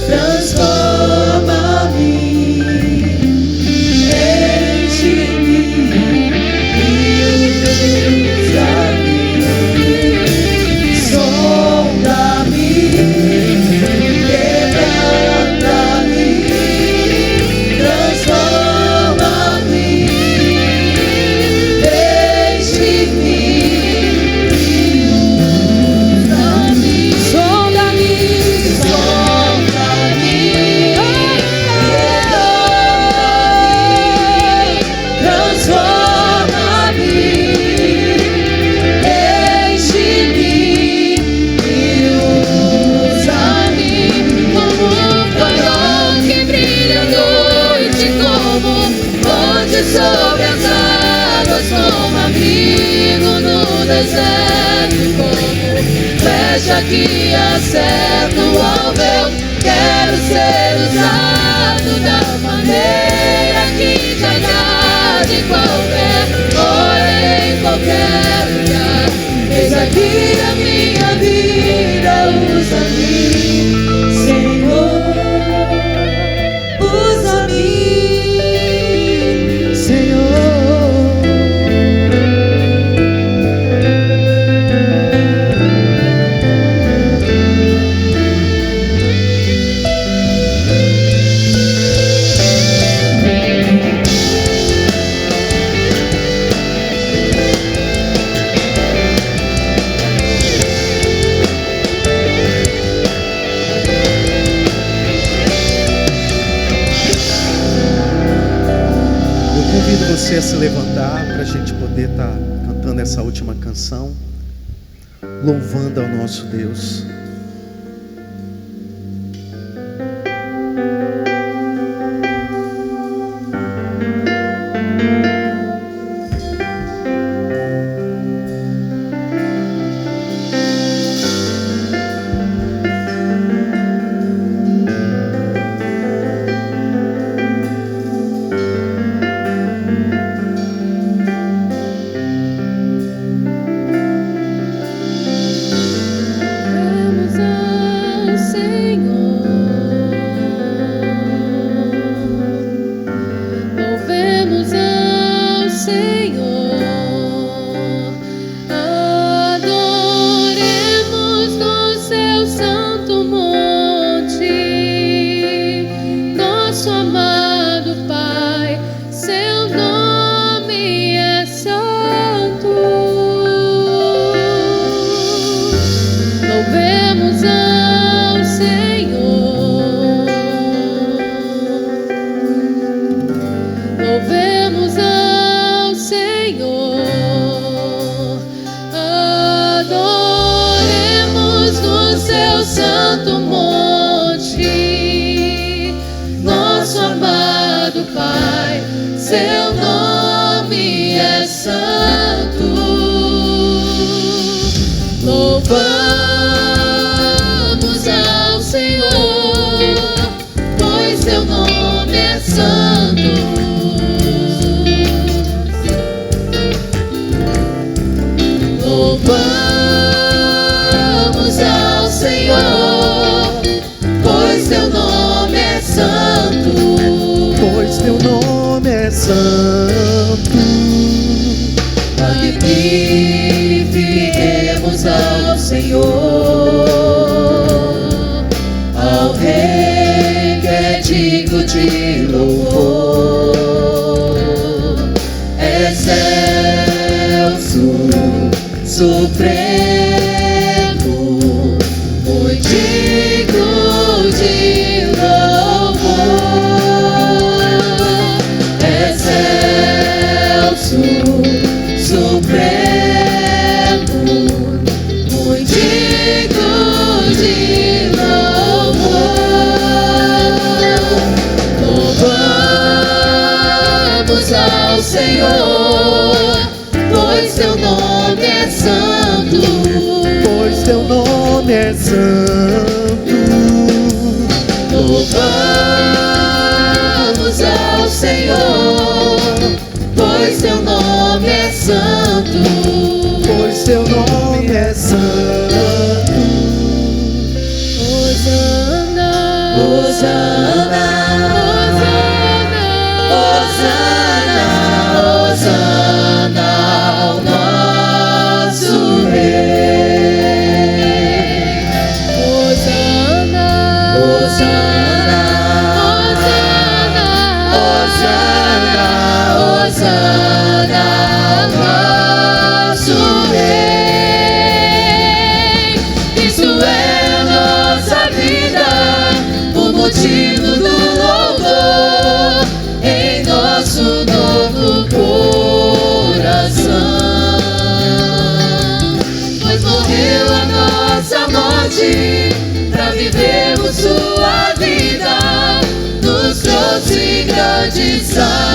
transforma-me, enche-me e usa-me, sonda-me, quebranta-me, transforma-me, enche-me e usa-me, sonda-me, sonda-me, transforma-me, enche-me e usa-me como um farol que brilha à noite, como ponte sobre as águas, como abrigo no deserto, como flecha que acerta o alvo. Eu quero ser usado da maneira que te agrade, em qualquer hora e em qualquer lugar. Eis aqui a minha vida, usa-me, Senhor, usa-me, Senhor. Eu convido você a se levantar para a gente poder estar cantando essa última canção, louvando ao nosso Deus. seu nome é santo. Louvamos ao Senhor, pois seu nome é santo. Santo. Magnifiquemos ao Senhor, ao Rei que é digno de louvor. Excelso, supremo, muito digno de louvor. Excelso, supremo, muito digno de louvor. Louvamos ao Senhor, pois teu nome é santo. Pois teu nome é santo. Louvamos ao Senhor, pois teu nome é santo. Pois teu nome é santo. Hosana, Hosana, Hosana, Hosana ao nosso Rei. Hosana, Hosana, Hosana, Hosana ao nosso Rei. Isso é nossa vida, o motivo do louvor em nosso novo coração. Pois morreu a nossa morte para vivermos sua vida, nos trouxe grande salvação.